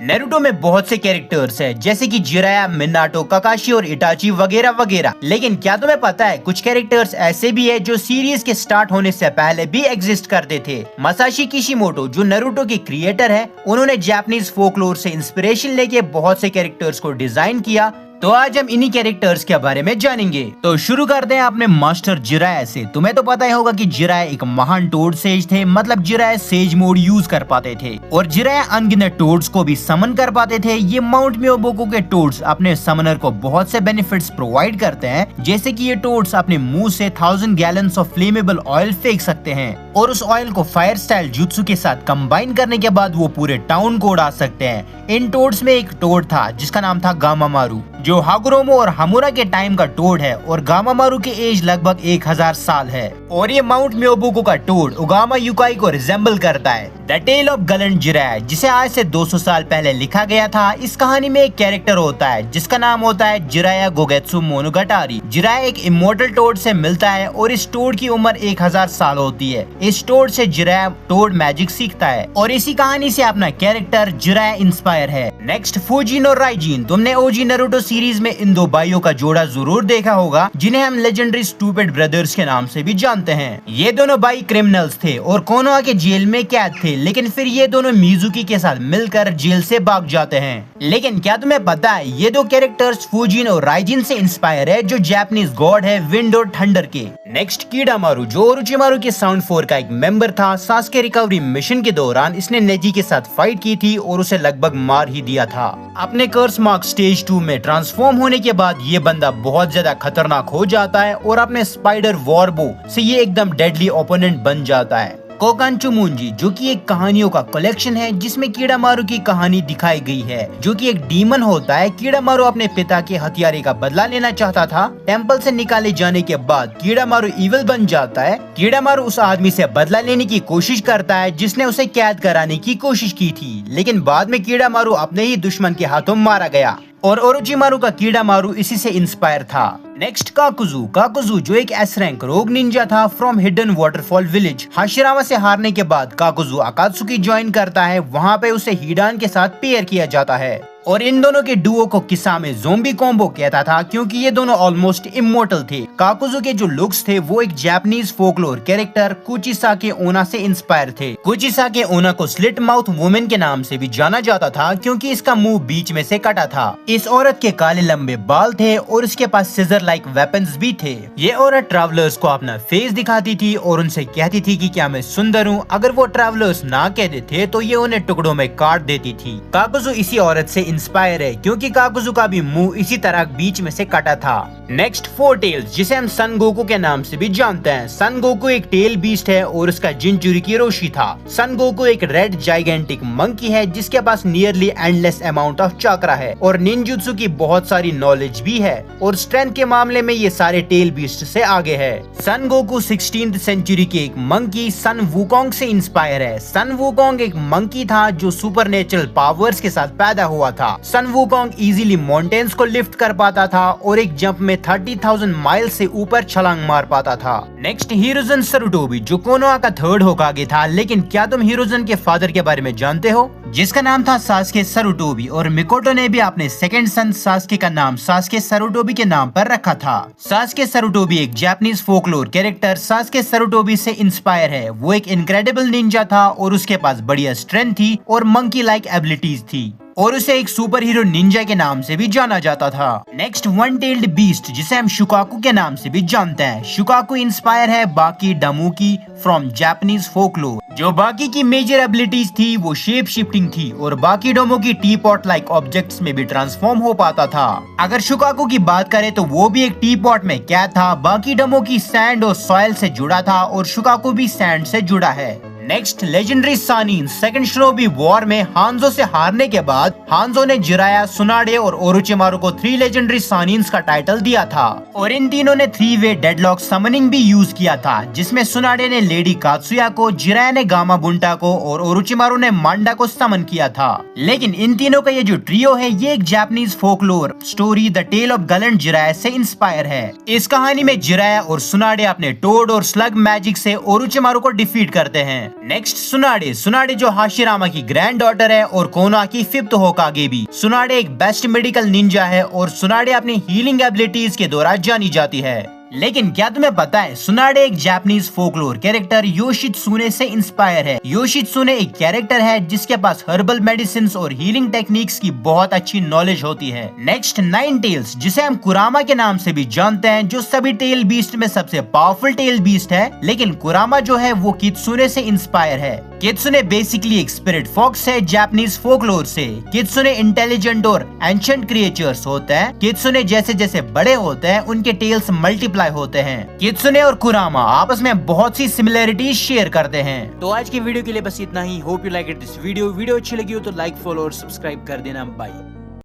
Naruto में बहुत से कैरेक्टर्स हैं जैसे कि जिराया, मिनाटो, काकाशी और इटाची वगैरह वगैरह। लेकिन क्या तुम्हें पता है कुछ कैरेक्टर्स ऐसे भी है जो सीरीज के स्टार्ट होने से पहले भी एग्जिस्ट करते थे। मसाशी किशिमोटो जो नारुतो के क्रिएटर है, उन्होंने जापानीज फोकलोर से इंस्पिरेशन लेके बहुत से कैरेक्टर्स को डिजाइन किया। तो आज हम इन्हीं कैरेक्टर्स के बारे में जानेंगे। तो शुरू करते हैं अपने मास्टर जिराया से। तुम्हें तो पता ही होगा कि जिराया एक महान टोड सेज थे, मतलब जिराया सेज मोड यूज कर पाते थे और जिराया अनगिनत टोड्स को भी समन कर पाते थे। ये माउंट मियोबोको के टोड्स अपने समनर को बहुत से बेनिफिट्स प्रोवाइड करते हैं, जैसे कि ये टोड्स अपने मुंह से 1000 गैलन्स ऑफ फ्लेमेबल ऑयल फेंक सकते हैं और उस ऑयल को फायर स्टाइल जुत्सु के साथ कंबाइन करने के बाद वो पूरे टाउन को उड़ा सकते हैं। इन टोड्स में एक टोड था जिसका नाम था गामामारू, जो हागुरोमो और हामुरा के टाइम का टोड है और गामामारू की एज लगभग 1000 साल है। और ये माउंट मियोबोको का टोड उगामा युकाई को रिजेंबल करता है। The tale of gallant Jiraiya, जिसे आज से 200 साल पहले लिखा गया था। इस कहानी में एक कैरेक्टर होता है जिसका नाम होता है जिराया गोगेत्सु मोनोगाटारी। जिराया एक इमोर्टल टोड से मिलता है और इस टोड की उम्र 1000 साल होती है। इस टोड से जिराया टोड मैजिक सीखता है और इसी कहानी से अपना कैरेक्टर जिराया इंस्पायर है। नेक्स्ट फुजिन और राइजिन। तुमने ओजी नारुतो सीरीज में इन दो भाइयों का जोड़ा जरूर देखा होगा जिन्हें हम लेजेंडरी स्टूपिड ब्रदर्स के नाम से भी जानते हैं। ये दोनों भाई क्रिमिनल्स थे और कोनोहा के जेल में कैद थे, लेकिन फिर ये दोनों मिजुकी के साथ मिलकर जेल से भाग जाते हैं। लेकिन क्या तुम्हें पता है ये दो कैरेक्टर्स फुजिन और राइजिन से इंस्पायर है, जो जापानीज गॉड है विंड और थंडर के। नेक्स्ट किडामारू, जो ओरोचिमारू के साउंड फोर का एक मेंबर था। सासुके रिकवरी मिशन के दौरान इसने नेजी के साथ फाइट की थी और उसे लगभग मार ही दिया था। अपने कर्स मार्क स्टेज 2 में ट्रांसफॉर्म होने के बाद ये बंदा बहुत ज्यादा खतरनाक हो जाता है और अपने स्पाइडर वॉरबो से ये एकदम डेडली ओपोनेंट बन जाता है। कोकांचु मुंजी, जो कि एक कहानियों का कलेक्शन है जिसमें कीड़ामारू की कहानी दिखाई गई है, जो कि एक डीमन होता है। कीड़ामारू अपने पिता के हथियारे का बदला लेना चाहता था। टेंपल से निकाले जाने के बाद कीड़ामारू इविल बन जाता है। कीड़ामारू उस आदमी से बदला लेने की कोशिश करता है जिसने उसे कैद कराने की कोशिश की थी, लेकिन बाद में कीड़ामारू अपने ही दुश्मन के हाथों मारा गया और ओरोचिमारू का कीड़ामारू इसी से इंस्पायर था। नेक्स्ट काकुजू। काकुजू जो एक एस रैंक रोग निंजा था from hidden waterfall village. Hashirama से हारने के बाद काकुजू अकात्सुकी ज्वाइन करता है। वहाँ पे उसे हिडान के साथ पेयर किया जाता है और इन दोनों के डुओ को किसामे ज़ोंबी कॉम्बो कहता था क्योंकि ये दोनों ऑलमोस्ट इमोर्टल थे। काकुजू के जो लुक्स थे वो एक जापानीज फोकलोर कैरेक्टर कुचिसाके ओना से इंस्पायर थे। कुचिसाके ओना को स्लिट माउथ वुमेन के नाम से भी जाना जाता था क्योंकि इसका मुंह बीच में से कटा था। इस औरत के काले लंबे बाल थे और इसके पास सिजर लाइक वेपन्स भी थे। ये औरत ट्रैवलर्स को अपना फेस दिखाती थी और उनसे कहती थी कि क्या मैं सुंदर हूँ। अगर वो ट्रैवलर्स ना कहते थे तो ये उन्हें टुकड़ों में काट देती थी। काकुजू इसी औरत से इंस्पायर है क्योंकि काकुजू का भी मुंह इसी तरह बीच में से कटा था। नेक्स्ट फोर टेल्स, जिसे हम सन गोकू के नाम से भी जानते हैं। सन गोकू एक टेल बीस्ट है और उसका जिंचुरिकी रोशी था। सन गोकू एक रेड जाइगेंटिक मंकी है जिसके पास नियरली एंडलेस अमाउंट ऑफ चक्रा है और निंजुत्सु की बहुत सारी नॉलेज भी है और स्ट्रेंथ के मामले में ये सारे टेल बीस्ट से आगे है। सन गोकू 16th सेंचुरी के एक मंकी सन वुकोंग से इंस्पायर है। सन वुकोंग एक मंकी था जो सुपरनेचुरल पावर्स के साथ पैदा हुआ था। सन वुकोंग इजीली माउंटेन्स को लिफ्ट कर पाता था और एक जंप में 30,000 माइल से ऊपर छलांग मार पाता था। नेक्स्ट हिरोजन सरुटोबी, जो कोनोहा का थर्ड होकागे था। लेकिन क्या तुम हिरोजन के फादर के बारे में जानते हो, जिसका नाम था सासुके सरुटोबी और मिकोटो ने भी अपने सेकंड सन सासुके का नाम सासुके सरुटोबी के नाम पर रखा था। सासुके सरुटोबी एक जापानीज फोकलोर कैरेक्टर सासुके सरुटोबी से इंस्पायर है। वो एक इनक्रेडिबल निंजा था और उसके पास बढ़िया स्ट्रेंथ थी और मंकी लाइक एबिलिटीज थी और उसे एक सुपर हीरो निंजा के नाम से भी जाना जाता था। नेक्स्ट वन टेल्ड बीस्ट, जिसे हम शुकाकू के नाम से भी जानते हैं। शुकाकू इंस्पायर है बाकी डमुकी फ्रॉम जापानीज फोकलोर। जो बाकी की मेजर एबिलिटीज थी वो शेप शिफ्टिंग थी और बाकी डोमो की टी पॉट लाइक ऑब्जेक्ट्स में भी ट्रांसफॉर्म हो पाता था। अगर शुकाकू की बात करें तो वो भी एक टी पॉट में कैद था। बाकी डोमो की सैंड और सॉइल से जुड़ा था और शुकाकू भी सैंड से जुड़ा है। Next legendary Sannin. Second shinobi war में हांजो से हारने के बाद हांजो ने जिराया, सुनाडे और ओरोचिमारू को 3 लेजेंडरी सानिन्स का टाइटल दिया था और इन तीनों ने 3-वे डेडलॉक समनिंग भी यूज किया था, जिसमें सुनाडे ने लेडी कात्सुया को, जिराया ने गामा बुंटा को और ओरोचिमारू ने मांडा को समन किया था। लेकिन इन तीनों का ये जो ट्रियो है ये एक Japanese folklore story the tale of gallant Jiraiya से इंस्पायर है। इस कहानी में जिराया और सुनाडे अपने टोड और स्लग मैजिक से ओरोचिमारू को डिफीट करते हैं। नेक्स्ट सुनाडे। सुनाडे जो हाशिरामा की ग्रैंड डॉटर है और कोना की 5th होकागे भी। सुनाडे एक बेस्ट मेडिकल निंजा है और सुनाडे अपनी हीलिंग एबिलिटीज के द्वारा जानी जाती है। लेकिन क्या तुम्हें पता है सुनाडे एक जापानीज फोकलोर कैरेक्टर योशित्सुने से इंस्पायर है। योशित्सुने एक कैरेक्टर है जिसके पास हर्बल मेडिसिन और हीलिंग टेक्निक्स की बहुत अच्छी नॉलेज होती है। नेक्स्ट नाइन टेल्स, जिसे हम कुरामा के नाम से भी जानते हैं, जो सभी टेल बीस्ट में सबसे पावरफुल टेल बीस्ट है। लेकिन कुरामा जो है वो कित्सुने से इंस्पायर है। कित्सुने बेसिकली एक स्पिरिट फॉक्स है जापानीज फोकलोर से। कित्सुने इंटेलिजेंट और एंशिएंट क्रिएचर्स होते हैं। कित्सुने जैसे जैसे बड़े होते हैं उनके टेल्स मल्टीप्लाई होते हैं। कित्सुने और कुरामा आपस में बहुत सी सिमिलरिटीज शेयर करते हैं। तो आज की वीडियो के लिए बस इतना ही। Hope you like it this video अच्छी लगी हो तो लाइक, फॉलो और सब्सक्राइब कर देना। बाय।